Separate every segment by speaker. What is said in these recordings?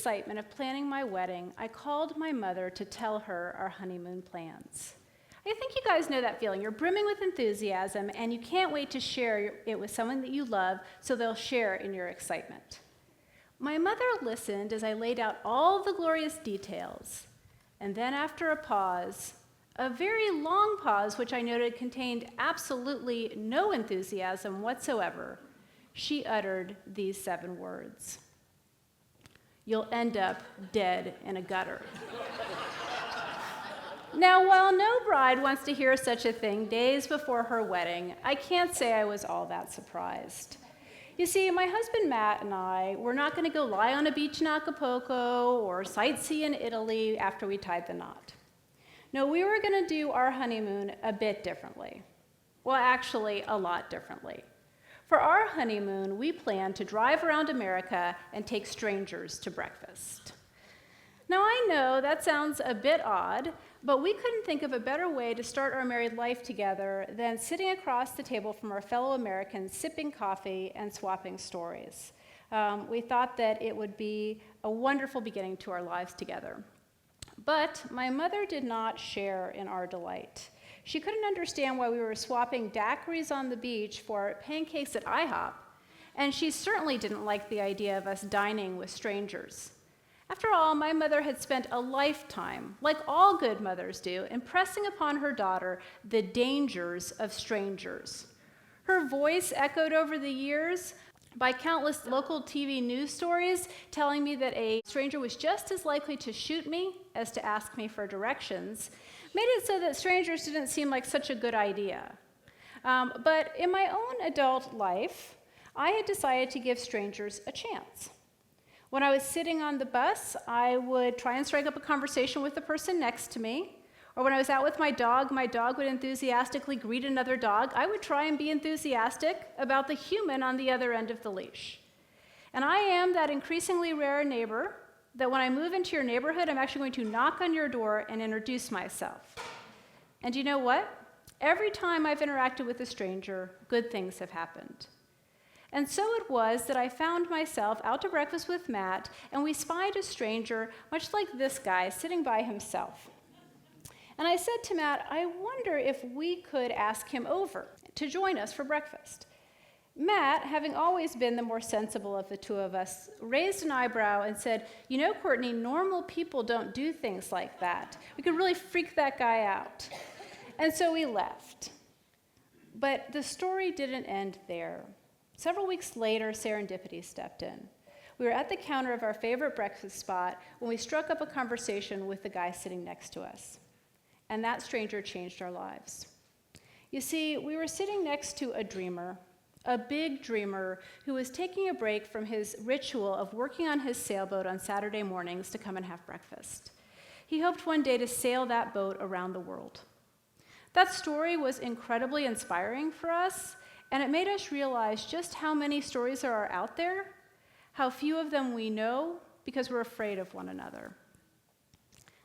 Speaker 1: excitement of planning my wedding, I called my mother to tell her our honeymoon plans. I think you guys know that feeling. You're brimming with enthusiasm, and you can't wait to share it with someone that you love so they'll share in your excitement. My mother listened as I laid out all the glorious details, and then after a pause, a very long pause, which I noted contained absolutely no enthusiasm whatsoever, she uttered these 7 words. "You'll end up dead in a gutter." Now, while no bride wants to hear such a thing days before her wedding, I can't say I was all that surprised. You see, my husband Matt and I were not going to go lie on a beach in Acapulco or sightsee in Italy after we tied the knot. No, we were going to do our honeymoon a bit differently. Well, actually, a lot differently. For our honeymoon, we planned to drive around America and take strangers to breakfast. Now, I know that sounds a bit odd, but we couldn't think of a better way to start our married life together than sitting across the table from our fellow Americans, sipping coffee and swapping stories. We thought that it would be a wonderful beginning to our lives together. But my mother did not share in our delight. She couldn't understand why we were swapping daiquiris on the beach for pancakes at IHOP, and she certainly didn't like the idea of us dining with strangers. After all, my mother had spent a lifetime, like all good mothers do, impressing upon her daughter the dangers of strangers. Her voice echoed over the years by countless local TV news stories telling me that a stranger was just as likely to shoot me as to ask me for directions, made it so that strangers didn't seem like such a good idea. But in my own adult life, I had decided to give strangers a chance. When I was sitting on the bus, I would try and strike up a conversation with the person next to me. Or when I was out with my dog would enthusiastically greet another dog. I would try and be enthusiastic about the human on the other end of the leash. And I am that increasingly rare neighbor that when I move into your neighborhood, I'm actually going to knock on your door and introduce myself. And you know what? Every time I've interacted with a stranger, good things have happened. And so it was that I found myself out to breakfast with Matt, and we spied a stranger, much like this guy, sitting by himself. And I said to Matt, I wonder if we could ask him over to join us for breakfast. Matt, having always been the more sensible of the two of us, raised an eyebrow and said, "You know, Courtney, normal people don't do things like that. We could really freak that guy out." And so we left. But the story didn't end there. Several weeks later, serendipity stepped in. We were at the counter of our favorite breakfast spot when we struck up a conversation with the guy sitting next to us. And that stranger changed our lives. You see, we were sitting next to a dreamer, a big dreamer who was taking a break from his ritual of working on his sailboat on Saturday mornings to come and have breakfast. He hoped one day to sail that boat around the world. That story was incredibly inspiring for us, and it made us realize just how many stories there are out there, how few of them we know because we're afraid of one another.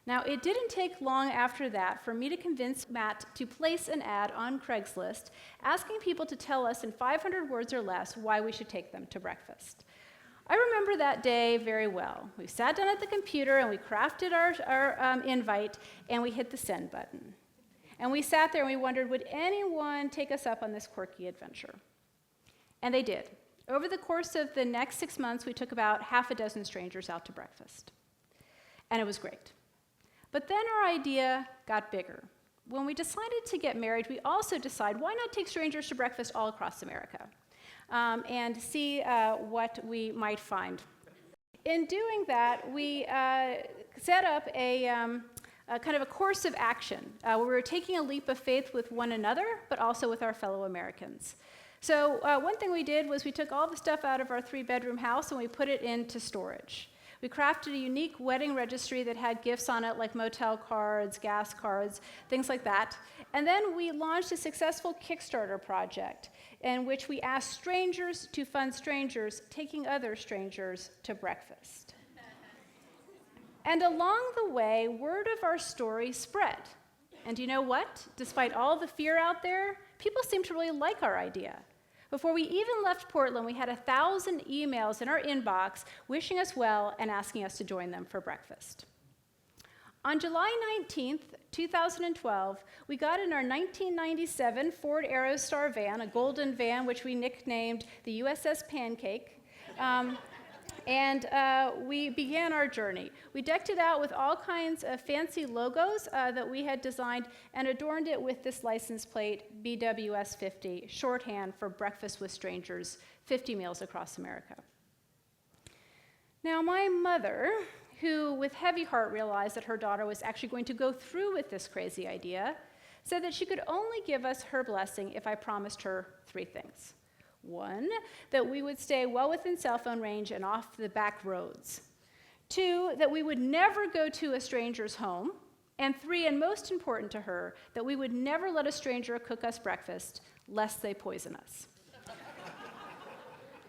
Speaker 1: Now, it didn't take long after that for me to convince Matt to place an ad on Craigslist asking people to tell us in 500 words or less why we should take them to breakfast. I remember that day very well. We sat down at the computer and we crafted our invite and we hit the send button. And we sat there and we wondered, would anyone take us up on this quirky adventure? And they did. Over the course of the next 6 months, we took about half a dozen strangers out to breakfast. And it was great. But then our idea got bigger. When we decided to get married, we also decided, why not take strangers to breakfast all across America and see what we might find. In doing that, we set up a kind of a course of action where we were taking a leap of faith with one another, but also with our fellow Americans. So one thing we did was we took all the stuff out of our 3-bedroom house and we put it into storage. We crafted a unique wedding registry that had gifts on it like motel cards, gas cards, things like that. And then we launched a successful Kickstarter project in which we asked strangers to fund strangers taking other strangers to breakfast. And along the way, word of our story spread. And you know what? Despite all the fear out there, people seemed to really like our idea. Before we even left Portland, we had 1,000 emails in our inbox wishing us well and asking us to join them for breakfast. On July 19th, 2012, we got in our 1997 Ford Aerostar van, a golden van which we nicknamed the USS Pancake, and we began our journey. We decked it out with all kinds of fancy logos that we had designed and adorned it with this license plate, BWS50, shorthand for Breakfast with Strangers, 50 meals across America. Now, my mother, who with heavy heart realized that her daughter was actually going to go through with this crazy idea, said that she could only give us her blessing if I promised her 3 things. 1, that we would stay well within cell phone range and off the back roads. 2, that we would never go to a stranger's home. And 3, and most important to her, that we would never let a stranger cook us breakfast, lest they poison us.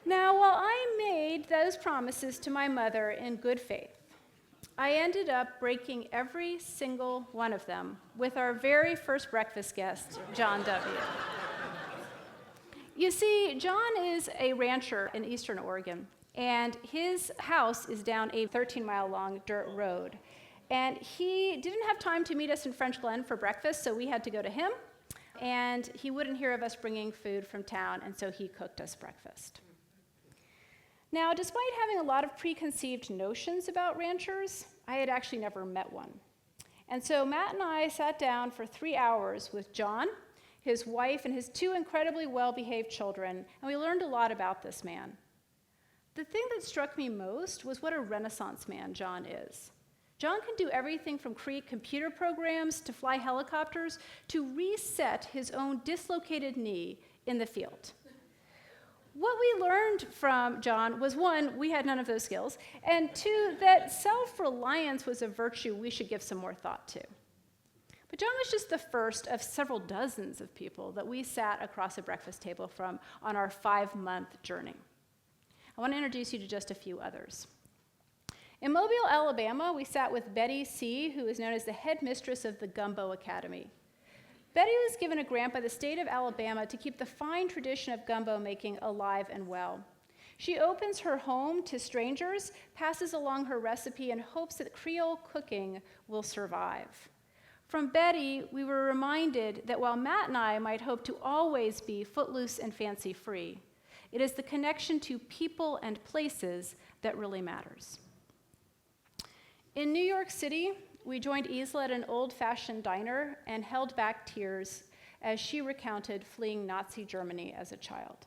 Speaker 1: Now, while I made those promises to my mother in good faith, I ended up breaking every single one of them with our very first breakfast guest, John W. You see, John is a rancher in eastern Oregon, and his house is down a 13-mile-long dirt road. And he didn't have time to meet us in French Glen for breakfast, so we had to go to him. And he wouldn't hear of us bringing food from town, and so he cooked us breakfast. Now, despite having a lot of preconceived notions about ranchers, I had actually never met one. And so Matt and I sat down for 3 hours with John, his wife, and his 2 incredibly well-behaved children, and we learned a lot about this man. The thing that struck me most was what a Renaissance man John is. John can do everything from create computer programs to fly helicopters to reset his own dislocated knee in the field. What we learned from John was 1, we had none of those skills, and 2, that self-reliance was a virtue we should give some more thought to. But John was just the first of several dozens of people that we sat across a breakfast table from on our 5-month journey. I want to introduce you to just a few others. In Mobile, Alabama, we sat with Betty C., who is known as the headmistress of the Gumbo Academy. Betty was given a grant by the state of Alabama to keep the fine tradition of gumbo making alive and well. She opens her home to strangers, passes along her recipe, and hopes that Creole cooking will survive. From Betty, we were reminded that while Matt and I might hope to always be footloose and fancy-free, it is the connection to people and places that really matters. In New York City, we joined Isla at an old-fashioned diner and held back tears as she recounted fleeing Nazi Germany as a child.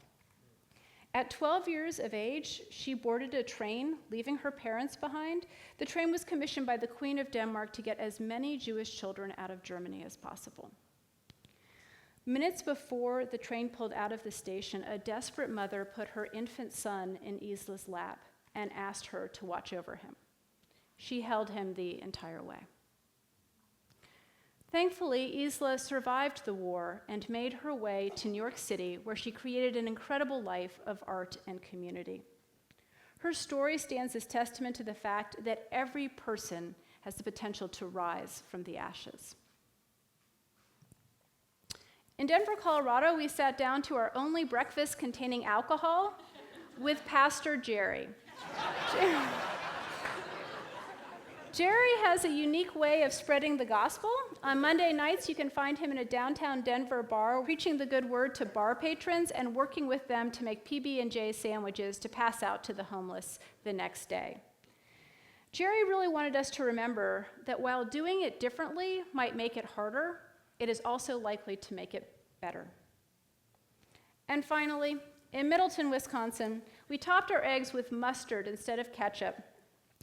Speaker 1: At 12 years of age, she boarded a train, leaving her parents behind. The train was commissioned by the Queen of Denmark to get as many Jewish children out of Germany as possible. Minutes before the train pulled out of the station, a desperate mother put her infant son in Isla's lap and asked her to watch over him. She held him the entire way. Thankfully, Isla survived the war and made her way to New York City, where she created an incredible life of art and community. Her story stands as testament to the fact that every person has the potential to rise from the ashes. In Denver, Colorado, we sat down to our only breakfast containing alcohol with Pastor Jerry. Jerry has a unique way of spreading the gospel. On Monday nights, you can find him in a downtown Denver bar, preaching the good word to bar patrons and working with them to make PB&J sandwiches to pass out to the homeless the next day. Jerry really wanted us to remember that while doing it differently might make it harder, it is also likely to make it better. And finally, in Middleton, Wisconsin, we topped our eggs with mustard instead of ketchup,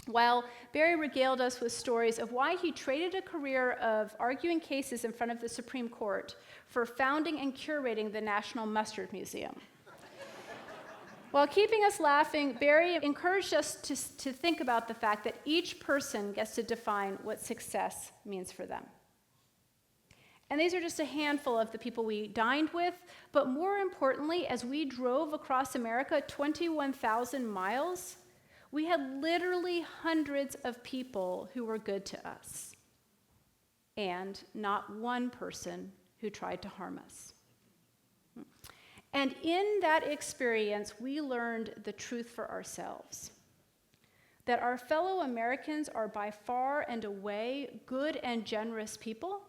Speaker 1: while Barry regaled us with stories of why he traded a career of arguing cases in front of the Supreme Court for founding and curating the National Mustard Museum. While keeping us laughing, Barry encouraged us to think about the fact that each person gets to define what success means for them. And these are just a handful of the people we dined with, but more importantly, as we drove across America 21,000 miles, we had literally hundreds of people who were good to us, and not one person who tried to harm us. And in that experience, we learned the truth for ourselves, that our fellow Americans are by far and away good and generous people.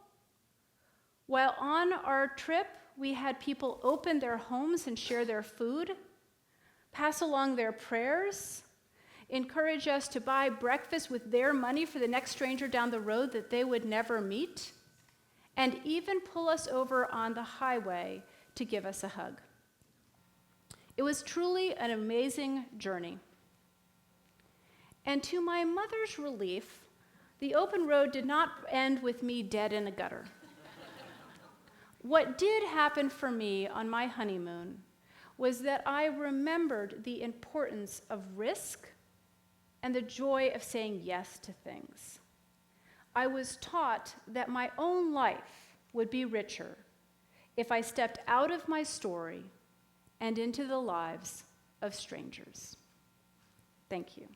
Speaker 1: While on our trip, we had people open their homes and share their food, pass along their prayers, encourage us to buy breakfast with their money for the next stranger down the road that they would never meet, and even pull us over on the highway to give us a hug. It was truly an amazing journey. And to my mother's relief, the open road did not end with me dead in a gutter. What did happen for me on my honeymoon was that I remembered the importance of risk and the joy of saying yes to things. I was taught that my own life would be richer if I stepped out of my story and into the lives of strangers. Thank you.